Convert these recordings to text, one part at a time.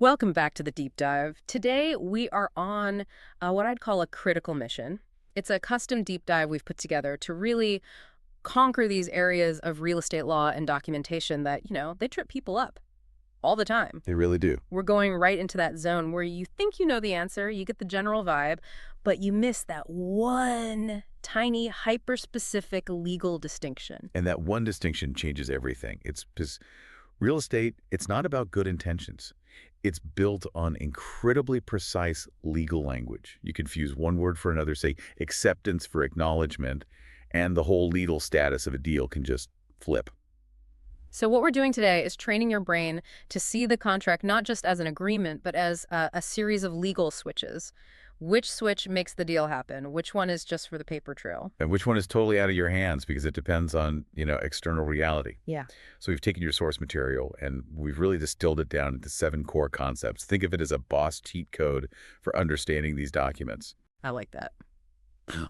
Welcome back to the deep dive. Today we are on what I'd call a critical mission. It's a custom deep dive we've put together to really conquer these areas of real estate law and documentation that, they trip people up all the time. They really do. We're going right into that zone where you think you know the answer, you get the general vibe, but you miss that one tiny hyper-specific legal distinction. And that one distinction changes everything. It's because real estate, it's not about good intentions. It's built on incredibly precise legal language. You confuse one word for another, say acceptance for acknowledgement, and the whole legal status of a deal can just flip. So what we're doing today is training your brain to see the contract not just as an agreement, but as a series of legal switches. Which switch makes the deal happen? Which one is just for the paper trail? And which one is totally out of your hands because it depends on, external reality. Yeah. So we've taken your source material and we've really distilled it down into 7 core concepts. Think of it as a boss cheat code for understanding these documents. I like that.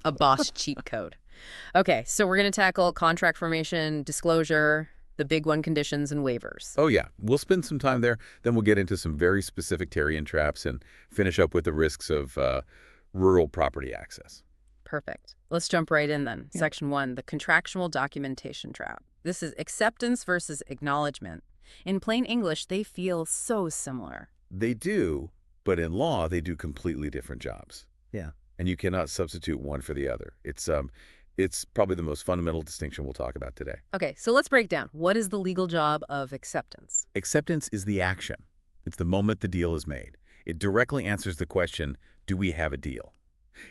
A boss cheat code. Okay, so we're going to tackle contract formation, disclosure, the big one, conditions, and waivers. Oh, yeah. We'll spend some time there. Then we'll get into some very specific Terrian traps and finish up with the risks of rural property access. Perfect. Let's jump right in then. Yeah. Section 1, the contractual documentation trap. This is acceptance versus acknowledgement. In plain English, they feel so similar. They do, but in law, they do completely different jobs. Yeah. And you cannot substitute one for the other. It's probably the most fundamental distinction we'll talk about today. Okay, so let's break down. What is the legal job of acceptance? Acceptance is the action. It's the moment the deal is made. It directly answers the question, do we have a deal?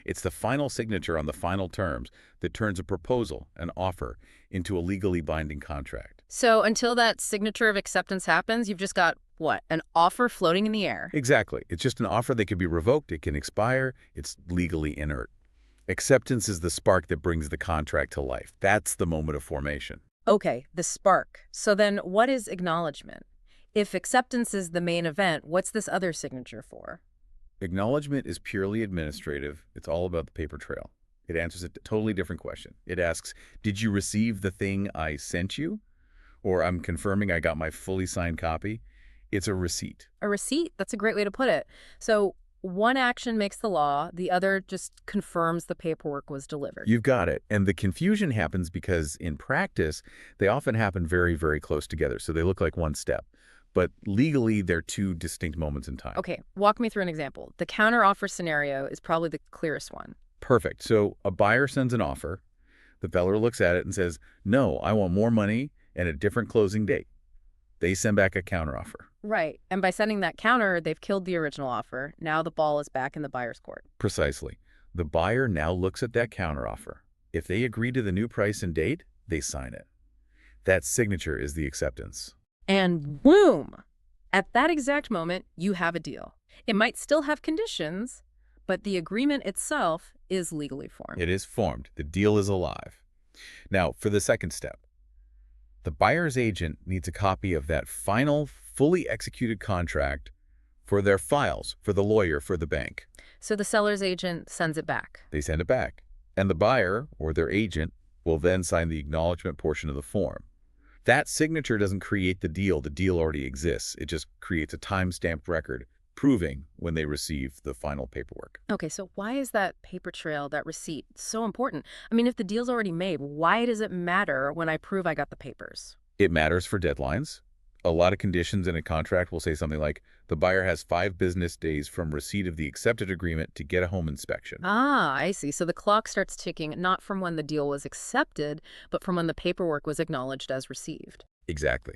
It's the final signature on the final terms that turns a proposal, an offer, into a legally binding contract. So until that signature of acceptance happens, you've just got, what, an offer floating in the air? Exactly. It's just an offer that can be revoked, it can expire, it's legally inert. Acceptance is the spark that brings the contract to life. That's the moment of formation. Okay, the spark. So then what is acknowledgement? If acceptance is the main event, what's this other signature for? Acknowledgement is purely administrative. It's all about the paper trail. It answers a totally different question. It asks, did you receive the thing I sent you? Or I'm confirming I got my fully signed copy. It's a receipt. A receipt? That's a great way to put it. So one action makes the law, the other just confirms the paperwork was delivered. You've got it. And the confusion happens because in practice, they often happen very, very close together. So they look like one step. But legally, they're 2 distinct moments in time. Okay, walk me through an example. The counteroffer scenario is probably the clearest one. Perfect. So a buyer sends an offer. The seller looks at it and says, no, I want more money and a different closing date. They send back a counteroffer. Right. And by sending that counter, they've killed the original offer. Now the ball is back in the buyer's court. Precisely. The buyer now looks at that counteroffer. If they agree to the new price and date, they sign it. That signature is the acceptance. And boom! At that exact moment, you have a deal. It might still have conditions, but the agreement itself is legally formed. It is formed. The deal is alive. Now, for the second step, the buyer's agent needs a copy of that final, fully executed contract for their files, for the lawyer, for the bank. So the seller's agent sends it back. They send it back. And the buyer, or their agent, will then sign the acknowledgement portion of the form. That signature doesn't create the deal already exists. It just creates a time-stamped record proving when they receive the final paperwork. Okay, so why is that paper trail, that receipt, so important? I mean, if the deal's already made, why does it matter when I prove I got the papers? It matters for deadlines. A lot of conditions in a contract will say something like, the buyer has 5 business days from receipt of the accepted agreement to get a home inspection. Ah, I see. So the clock starts ticking not from when the deal was accepted, but from when the paperwork was acknowledged as received. Exactly.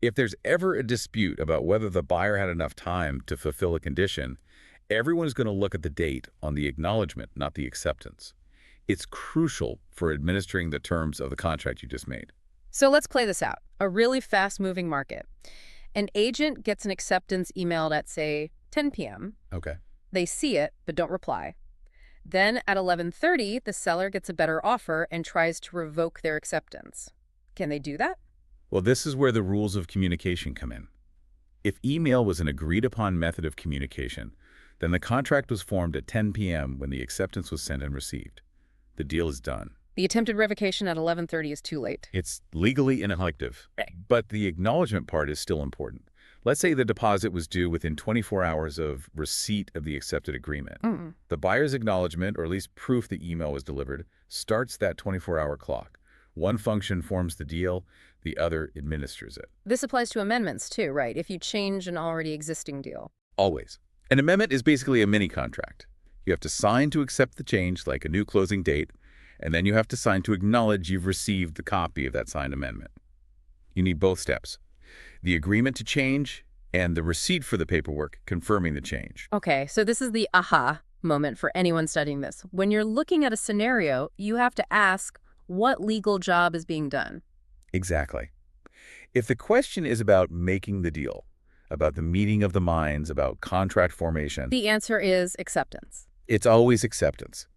If there's ever a dispute about whether the buyer had enough time to fulfill a condition, everyone's going to look at the date on the acknowledgement, not the acceptance. It's crucial for administering the terms of the contract you just made. So let's play this out. A really fast-moving market. An agent gets an acceptance emailed at, say, 10 p.m. Okay. They see it, but don't reply. Then at 11:30, the seller gets a better offer and tries to revoke their acceptance. Can they do that? Well, this is where the rules of communication come in. If email was an agreed-upon method of communication, then the contract was formed at 10 p.m. when the acceptance was sent and received. The deal is done. The attempted revocation at 11:30 is too late. It's legally inelective, Right. but the acknowledgement part is still important. Let's say the deposit was due within 24 hours of receipt of the accepted agreement. Mm. The buyer's acknowledgement, or at least proof the email was delivered, starts that 24-hour clock. One function forms the deal, the other administers it. This applies to amendments too, right? If you change an already existing deal. Always. An amendment is basically a mini-contract. You have to sign to accept the change, like a new closing date, and then you have to sign to acknowledge you've received the copy of that signed amendment. You need both steps: the agreement to change and the receipt for the paperwork confirming the change. Okay, so this is the aha moment for anyone studying this. When you're looking at a scenario, you have to ask what legal job is being done. Exactly. If the question is about making the deal, about the meeting of the minds, about contract formation, The answer is acceptance. it's always acceptance.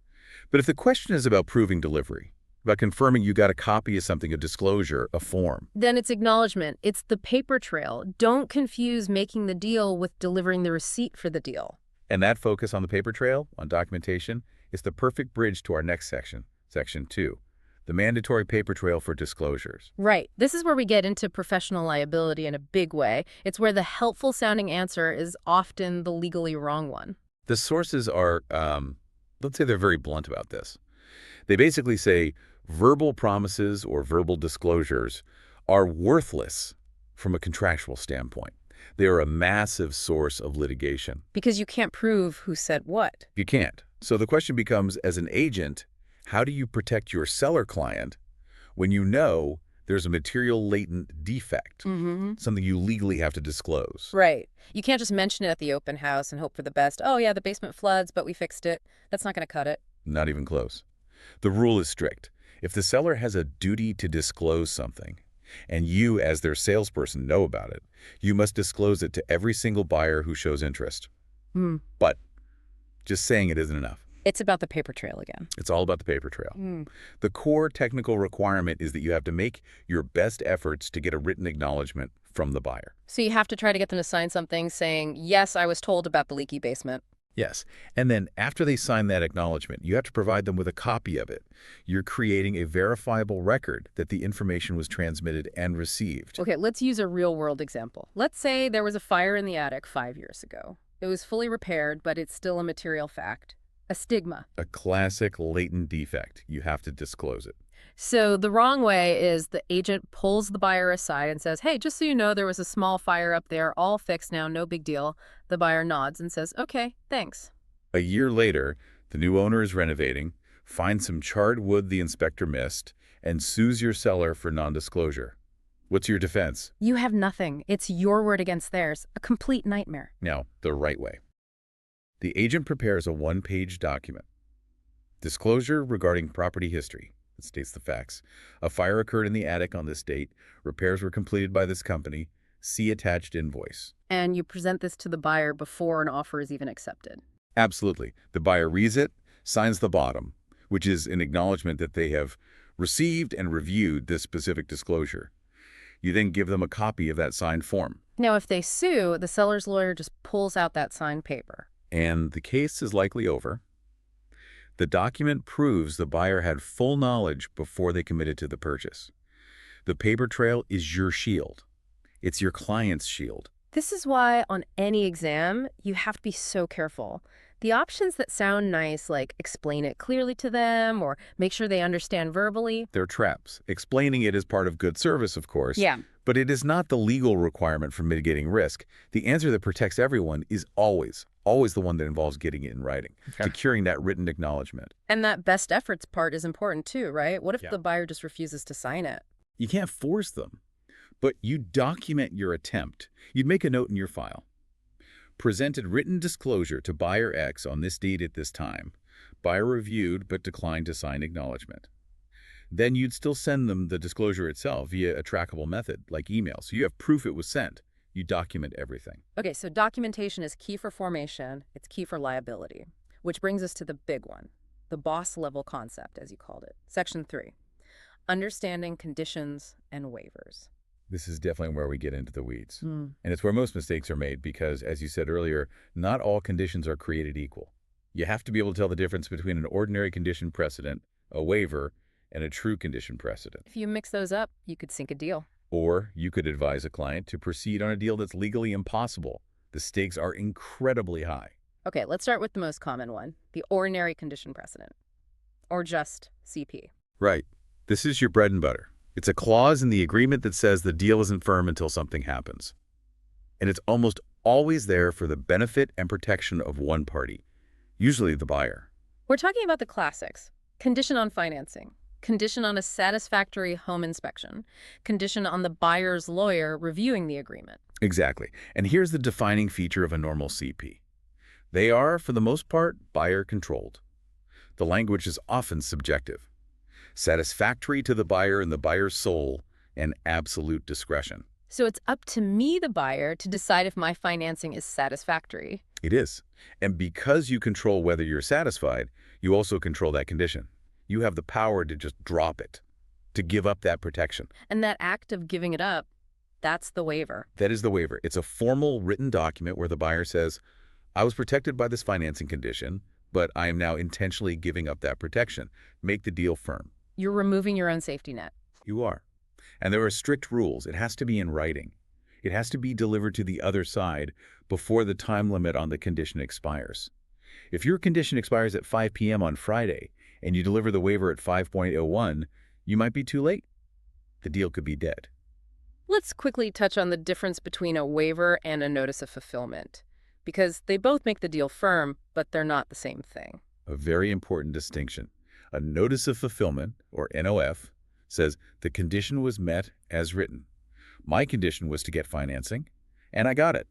But if the question is about proving delivery, about confirming you got a copy of something, a disclosure, a form, Then it's acknowledgement. It's the paper trail. Don't confuse making the deal with delivering the receipt for the deal. and that focus on the paper trail, on documentation, is the perfect bridge to our next section, Section 2, the mandatory paper trail for disclosures. Right. This is where we get into professional liability in a big way. It's where the helpful sounding answer is often the legally wrong one. The sources are, let's say they're very blunt about this. They basically say verbal promises or verbal disclosures are worthless from a contractual standpoint. They are a massive source of litigation. Because you can't prove who said what. You can't. So the question becomes, as an agent, how do you protect your seller client when you know there's a material latent defect, Mm-hmm. something you legally have to disclose? Right. You can't just mention it at the open house and hope for the best. Oh, yeah, the basement floods, but we fixed it. That's not going to cut it. Not even close. The rule is strict. If the seller has a duty to disclose something, and you, as their salesperson, know about it, you must disclose it to every single buyer who shows interest. Hmm. But just saying it isn't enough. It's about the paper trail again. It's all about the paper trail. Hmm. The core technical requirement is that you have to make your best efforts to get a written acknowledgement from the buyer. So you have to try to get them to sign something saying, yes, I was told about the leaky basement. Yes. And then after they sign that acknowledgement, you have to provide them with a copy of it. You're creating a verifiable record that the information was transmitted and received. Okay, let's use a real-world example. Let's say there was a fire in the attic 5 years ago. It was fully repaired, but it's still a material fact. A stigma. A classic latent defect. You have to disclose it. So the wrong way is the agent pulls the buyer aside and says, hey, just so you know, there was a small fire up there, all fixed now, no big deal. The buyer nods and says, okay, thanks. A year later, the new owner is renovating, finds some charred wood the inspector missed, and sues your seller for non-disclosure. What's your defense? You have nothing. It's your word against theirs. A complete nightmare. Now, the right way. The agent prepares a one-page document. Disclosure regarding property history. It states the facts. A fire occurred in the attic on this date. Repairs were completed by this company. See attached invoice. And you present this to the buyer before an offer is even accepted. Absolutely. The buyer reads it, signs the bottom, which is an acknowledgement that they have received and reviewed this specific disclosure. You then give them a copy of that signed form. Now, if they sue, the seller's lawyer just pulls out that signed paper. And the case is likely over. The document proves the buyer had full knowledge before they committed to the purchase. The paper trail is your shield. It's your client's shield. This is why on any exam, you have to be so careful. The options that sound nice, like explain it clearly to them or make sure they understand verbally. They're traps. Explaining it is part of good service, of course. Yeah. But it is not the legal requirement for mitigating risk. The answer that protects everyone is always the one that involves getting it in writing, securing that written acknowledgement. And that best efforts part is important too, right? What if Yeah. the buyer just refuses to sign it? You can't force them, but you document your attempt. You'd make a note in your file. Presented written disclosure to buyer X on this date at this time. Buyer reviewed but declined to sign acknowledgement. Then you'd still send them the disclosure itself via a trackable method, like email. So you have proof it was sent. You document everything. Okay, so documentation is key for formation. It's key for liability, which brings us to the big one, the boss level concept, as you called it. Section 3, understanding conditions and waivers. This is definitely where we get into the weeds. And it's where most mistakes are made because, as you said earlier, not all conditions are created equal. You have to be able to tell the difference between an ordinary condition precedent, a waiver, and a true condition precedent. If you mix those up, you could sink a deal. Or you could advise a client to proceed on a deal that's legally impossible. The stakes are incredibly high. Okay, let's start with the most common one, the ordinary condition precedent, or just CP. Right. This is your bread and butter. It's a clause in the agreement that says the deal isn't firm until something happens. And it's almost always there for the benefit and protection of one party, usually the buyer. We're talking about the classics. Condition on financing, condition on a satisfactory home inspection, condition on the buyer's lawyer reviewing the agreement. Exactly. And here's the defining feature of a normal CP. They are, for the most part, buyer-controlled. The language is often subjective, satisfactory to the buyer and the buyer's soul, and absolute discretion. So it's up to me, the buyer, to decide if my financing is satisfactory. It is. And because you control whether you're satisfied, you also control that condition. You have the power to just drop it, to give up that protection. And that act of giving it up, that's the waiver. That is the waiver. It's a formal written document where the buyer says, I was protected by this financing condition, but I am now intentionally giving up that protection. Make the deal firm. You're removing your own safety net. You are. And there are strict rules. It has to be in writing. It has to be delivered to the other side before the time limit on the condition expires. If your condition expires at 5 p.m. on Friday and you deliver the waiver at 5:01, you might be too late. The deal could be dead. Let's quickly touch on the difference between a waiver and a notice of fulfillment, because they both make the deal firm, but they're not the same thing. A very important distinction. A notice of fulfillment, or NOF, says the condition was met as written. My condition was to get financing, and I got it.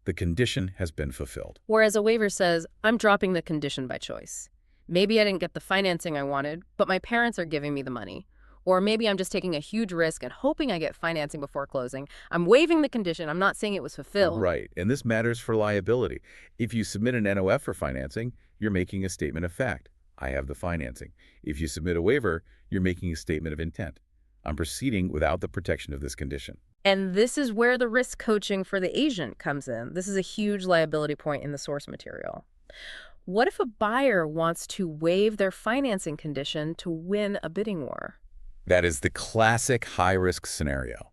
The condition has been fulfilled. Whereas a waiver says, I'm dropping the condition by choice. Maybe I didn't get the financing I wanted, but my parents are giving me the money. Or maybe I'm just taking a huge risk and hoping I get financing before closing. I'm waiving the condition. I'm not saying it was fulfilled. Right, and this matters for liability. If you submit an NOF for financing, you're making a statement of fact. I have the financing. If you submit a waiver, you're making a statement of intent. I'm proceeding without the protection of this condition. And this is where the risk coaching for the agent comes in. This is a huge liability point in the source material. What if a buyer wants to waive their financing condition to win a bidding war? That is the classic high-risk scenario.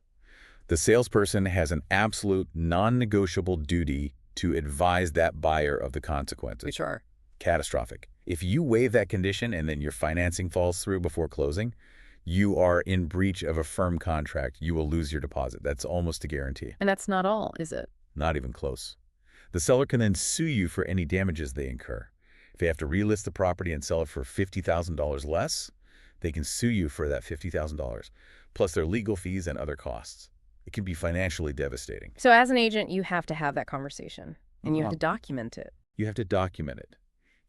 The salesperson has an absolute non-negotiable duty to advise that buyer of the consequences. Sure. Catastrophic. If you waive that condition and then your financing falls through before closing, you are in breach of a firm contract. You will lose your deposit. That's almost a guarantee. And that's not all, is it? Not even close. The seller can then sue you for any damages they incur. If they have to relist the property and sell it for $50,000 less, they can sue you for that $50,000, plus their legal fees and other costs. It can be financially devastating. So as an agent, you have to have that conversation, and you have to document it. You have to document it.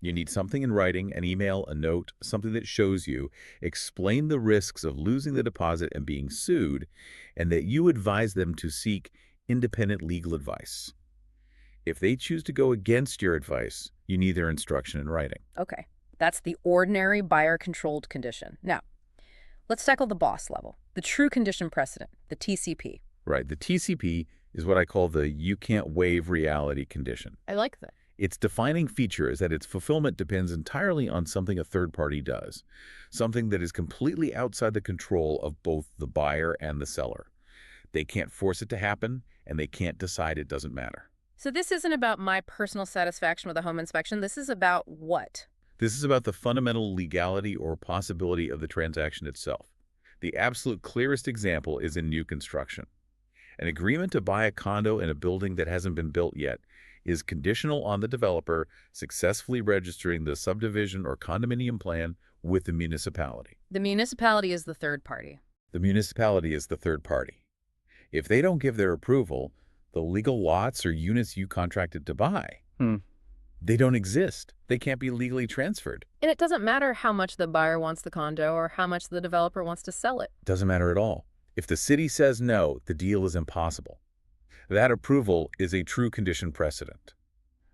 You need something in writing, an email, a note, something that shows you, explain the risks of losing the deposit and being sued, and that you advise them to seek independent legal advice. If they choose to go against your advice, you need their instruction in writing. Okay, that's the ordinary buyer-controlled condition. Now, let's tackle the boss level, the true condition precedent, the TCP. Right. The TCP is what I call the you can't waive reality condition. I like that. Its defining feature is that its fulfillment depends entirely on something a third party does, something that is completely outside the control of both the buyer and the seller. They can't force it to happen, and they can't decide it doesn't matter. So this isn't about my personal satisfaction with a home inspection. This is about what? This is about the fundamental legality or possibility of the transaction itself. The absolute clearest example is in new construction. An agreement to buy a condo in a building that hasn't been built yet is conditional on the developer successfully registering the subdivision or condominium plan with the municipality. The municipality is the third party. The municipality is the third party. If they don't give their approval, the legal lots or units you contracted to buy, they don't exist. They can't be legally transferred. And it doesn't matter how much the buyer wants the condo or how much the developer wants to sell it. Doesn't matter at all. If the city says no, the deal is impossible. That approval is a true condition precedent.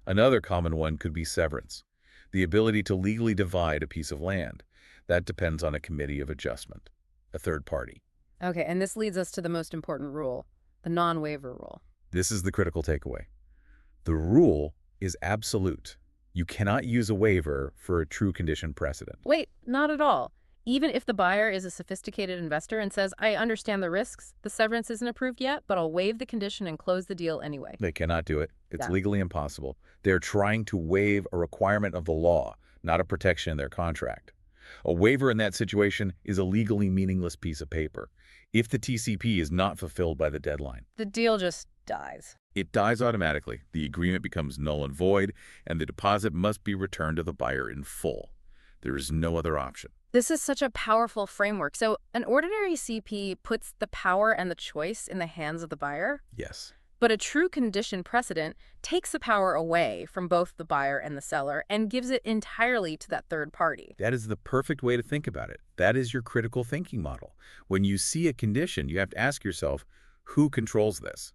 Another common one could be severance, the ability to legally divide a piece of land. That depends on a committee of adjustment, a third party. Okay, and this leads us to the most important rule, the non-waiver rule. This is the critical takeaway. The rule is absolute. You cannot use a waiver for a true condition precedent. Wait, not at all. even if the buyer is a sophisticated investor and says, I understand the risks, the severance isn't approved yet, but I'll waive the condition and close the deal anyway. They cannot do it. It's Yeah. legally impossible. They're trying to waive a requirement of the law, not a protection in their contract. A waiver in that situation is a legally meaningless piece of paper if the TCP is not fulfilled by the deadline. The deal just dies. It dies automatically. The agreement becomes null and void, and the deposit must be returned to the buyer in full. There is no other option. This is such a powerful framework. So an ordinary CP puts the power and the choice in the hands of the buyer, Yes. but a true condition precedent takes the power away from both the buyer and the seller and gives it entirely to that third party. That is the perfect way to think about it. That is your critical thinking model. When you see a condition, you have to ask yourself, who controls this?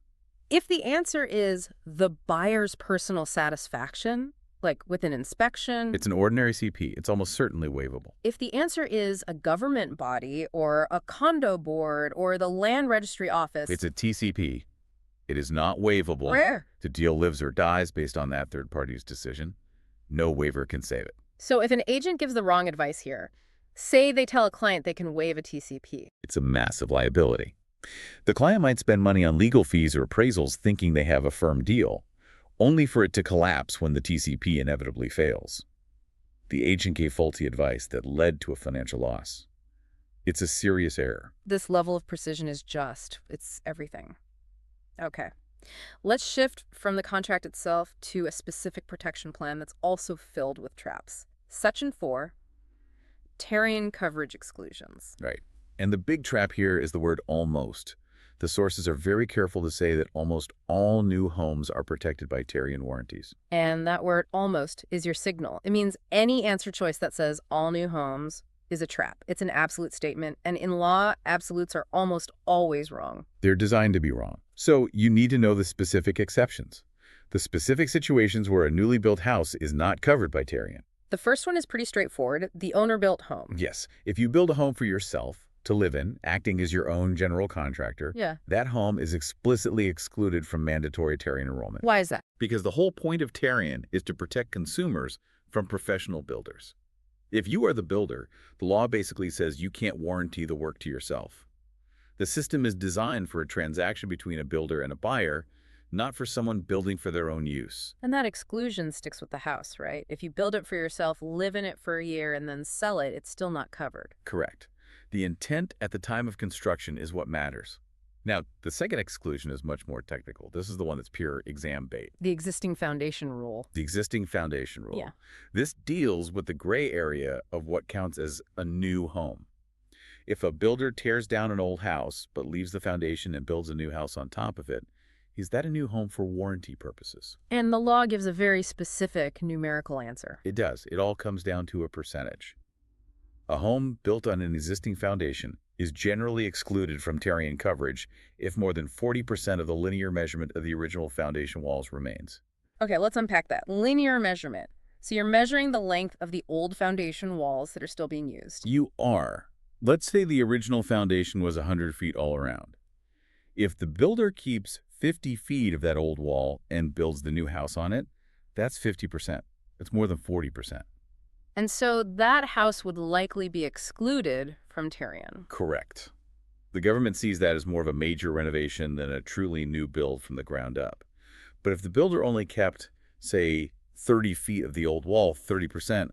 If the answer is the buyer's personal satisfaction, like with an inspection, It's an ordinary CP. It's almost certainly waivable. if the answer is a government body or a condo board or the land registry office, It's a TCP. It is not waivable. rare. The deal lives or dies based on that third party's decision. No waiver can save it. So if an agent gives the wrong advice here, say they tell a client they can waive a TCP. It's a massive liability. The client might spend money on legal fees or appraisals thinking they have a firm deal, only for it to collapse when the TCP inevitably fails. The agent gave faulty advice that led to a financial loss. It's a serious error. This level of precision is it's everything. Okay. Let's shift from the contract itself to a specific protection plan that's also filled with traps. Section 4, Terrian coverage exclusions. Right. And the big trap here is the word almost. The sources are very careful to say that almost all new homes are protected by Terrian warranties. And that word almost is your signal. It means any answer choice that says all new homes is a trap. It's an absolute statement. And in law, absolutes are almost always wrong. They're designed to be wrong. So you need to know the specific exceptions. The specific situations where a newly built house is not covered by Terrian. The first one is pretty straightforward. The owner-built home. Yes, if you build a home for yourself to live in, acting as your own general contractor, Yeah. that home is explicitly excluded from mandatory Terrian enrollment. Why is that? Because the whole point of Terrian is to protect consumers from professional builders. If you are the builder, the law basically says you can't warranty the work to yourself. The system is designed for a transaction between a builder and a buyer, not for someone building for their own use. And that exclusion sticks with the house, right? If you build it for yourself, live in it for a year, and then sell it, it's still not covered. Correct. The intent at the time of construction is what matters. Now, the second exclusion is much more technical. This is the one that's pure exam bait. The existing foundation rule. The existing foundation rule. Yeah. This deals with the gray area of what counts as a new home. If a builder tears down an old house but leaves the foundation and builds a new house on top of it, is that a new home for warranty purposes? And the law gives a very specific numerical answer. It does. It all comes down to a percentage. A home built on an existing foundation is generally excluded from Terrian coverage if more than 40% of the linear measurement of the original foundation walls remains. Okay, let's unpack that. Linear measurement. So you're measuring the length of the old foundation walls that are still being used. You are. Let's say the original foundation was 100 feet all around. If the builder keeps 50 feet of that old wall and builds the new house on it, that's 50%. That's more than 40%. And so that house would likely be excluded from Terrian. Correct. The government sees that as more of a major renovation than a truly new build from the ground up. But if the builder only kept, say, 30 feet of the old wall, 30%,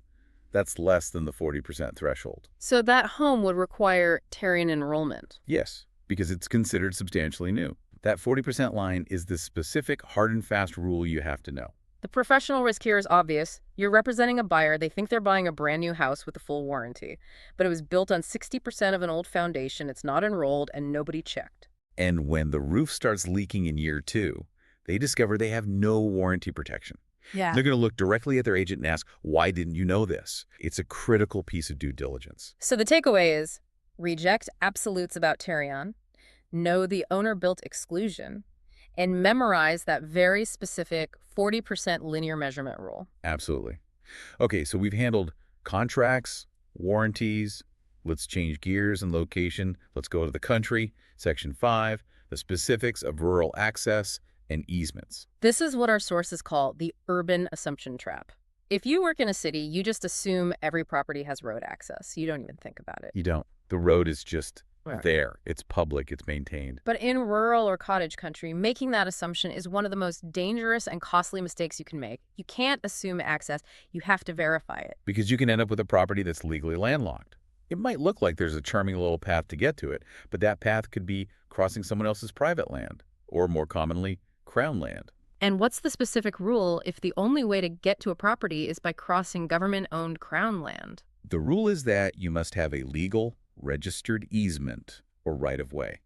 that's less than the 40% threshold. So that home would require Terrian enrollment. Yes, because it's considered substantially new. That 40% line is the specific hard and fast rule you have to know. The professional risk here is obvious. You're representing a buyer. They think they're buying a brand new house with a full warranty, but it was built on 60% of an old foundation. It's not enrolled and nobody checked. And when the roof starts leaking in year 2, they discover they have no warranty protection. Yeah. They're going to look directly at their agent and ask, why didn't you know this? It's a critical piece of due diligence. So the takeaway is reject absolutes about Terrian, know the owner-built exclusion, and memorize that very specific 40% linear measurement rule. Absolutely. Okay, so we've handled contracts, warranties. Let's change gears and location. Let's go to the country. Section 5, the specifics of rural access and easements. This is what our sources call the urban assumption trap. If you work in a city, you just assume every property has road access. You don't even think about it. You don't. The road is just Right. there. It's public. It's maintained. But in rural or cottage country, making that assumption is one of the most dangerous and costly mistakes you can make. You can't assume access. You have to verify it. Because you can end up with a property that's legally landlocked. It might look like there's a charming little path to get to it, but that path could be crossing someone else's private land, or more commonly, crown land. And what's the specific rule if the only way to get to a property is by crossing government-owned crown land? The rule is that you must have a legal, registered easement or right-of-way.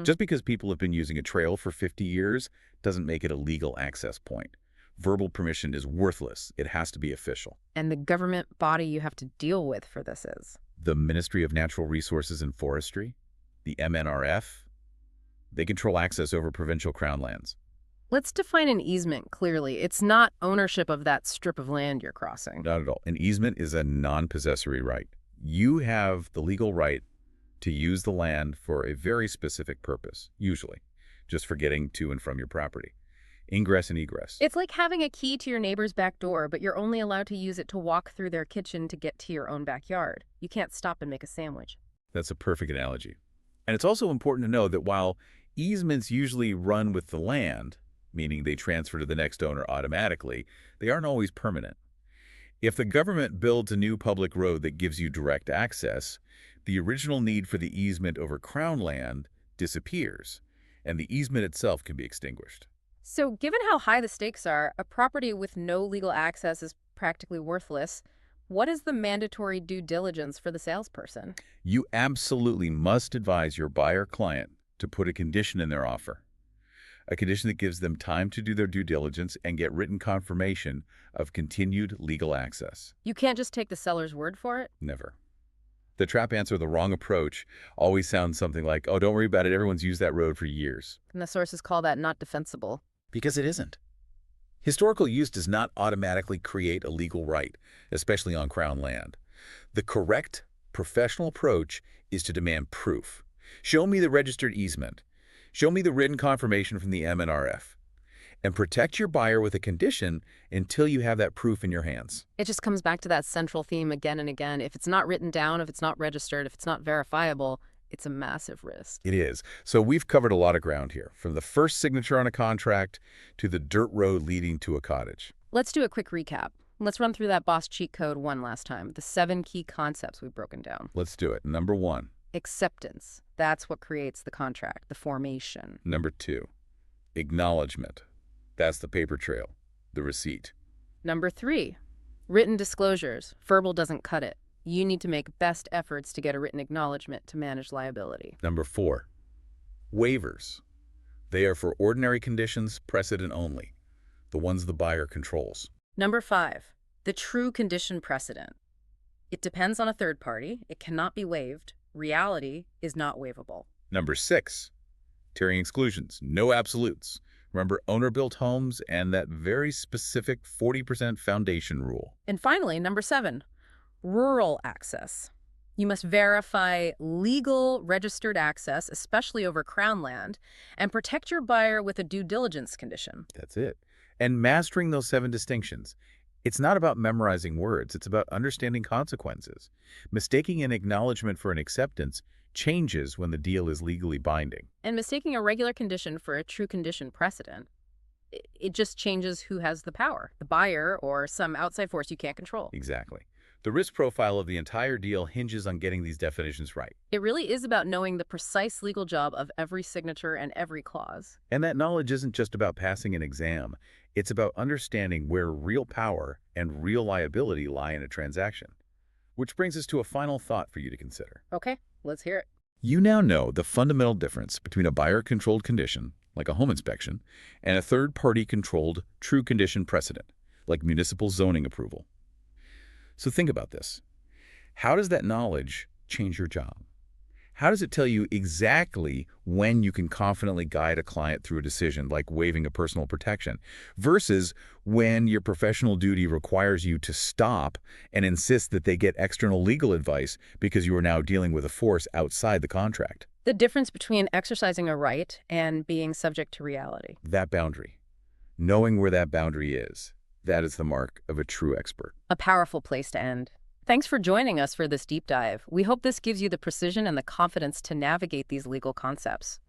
Just because people have been using a trail for 50 years doesn't make it a legal access point. Verbal permission is worthless. It has to be official. And the government body you have to deal with for this is? The Ministry of Natural Resources and Forestry, the MNRF, they control access over provincial crown lands. Let's define an easement clearly. It's not ownership of that strip of land you're crossing. Not at all. An easement is a non-possessory right. You have the legal right to use the land for a very specific purpose, usually just for getting to and from your property. Ingress and egress. It's like having a key to your neighbor's back door, but you're only allowed to use it to walk through their kitchen to get to your own backyard. You can't stop and make a sandwich. That's a perfect analogy. And it's also important to know that while easements usually run with the land, meaning they transfer to the next owner automatically, they aren't always permanent. If the government builds a new public road that gives you direct access, the original need for the easement over crown land disappears, and the easement itself can be extinguished. So given how high the stakes are, a property with no legal access is practically worthless. What is the mandatory due diligence for the salesperson? You absolutely must advise your buyer client to put a condition in their offer. A condition that gives them time to do their due diligence and get written confirmation of continued legal access. You can't just take the seller's word for it? Never. The trap answer, the wrong approach, always sounds something like, oh, don't worry about it, everyone's used that road for years. And the sources call that not defensible. Because it isn't. Historical use does not automatically create a legal right, especially on crown land. The correct professional approach is to demand proof. Show me the registered easement. Show me the written confirmation from the MNRF. And protect your buyer with a condition until you have that proof in your hands. It just comes back to that central theme again and again. If it's not written down, if it's not registered, if it's not verifiable, it's a massive risk. It is. So we've covered a lot of ground here, from the first signature on a contract to the dirt road leading to a cottage. Let's do a quick recap. Let's run through that boss cheat code one last time, the 7 key concepts we've broken down. Let's do it. Number 1. Acceptance. That's what creates the contract, the formation. Number 2. Acknowledgement. That's the paper trail, the receipt. Number 3, written disclosures. Verbal doesn't cut it. You need to make best efforts to get a written acknowledgement to manage liability. Number 4, waivers. They are for ordinary conditions, precedent only, the ones the buyer controls. Number 5, the true condition precedent. It depends on a third party. It cannot be waived. Reality is not waivable. Number 6, tiering exclusions, no absolutes. Remember owner-built homes and that very specific 40% foundation rule. And finally, number 7, rural access. You must verify legal registered access, especially over crown land, and protect your buyer with a due diligence condition. That's it. And mastering those 7 distinctions. It's not about memorizing words. It's about understanding consequences. Mistaking an acknowledgement for an acceptance changes when the deal is legally binding. And mistaking a regular condition for a true condition precedent, it just changes who has the power, the buyer or some outside force you can't control. Exactly. The risk profile of the entire deal hinges on getting these definitions right. It really is about knowing the precise legal job of every signature and every clause. And that knowledge isn't just about passing an exam. It's about understanding where real power and real liability lie in a transaction. Which brings us to a final thought for you to consider. Okay, let's hear it. You now know the fundamental difference between a buyer-controlled condition, like a home inspection, and a third-party controlled true condition precedent, like municipal zoning approval. So think about this. How does that knowledge change your job? How does it tell you exactly when you can confidently guide a client through a decision like waiving a personal protection versus when your professional duty requires you to stop and insist that they get external legal advice because you are now dealing with a force outside the contract? The difference between exercising a right and being subject to reality. That boundary. Knowing where that boundary is. That is the mark of a true expert. A powerful place to end. Thanks for joining us for this deep dive. We hope this gives you the precision and the confidence to navigate these legal concepts.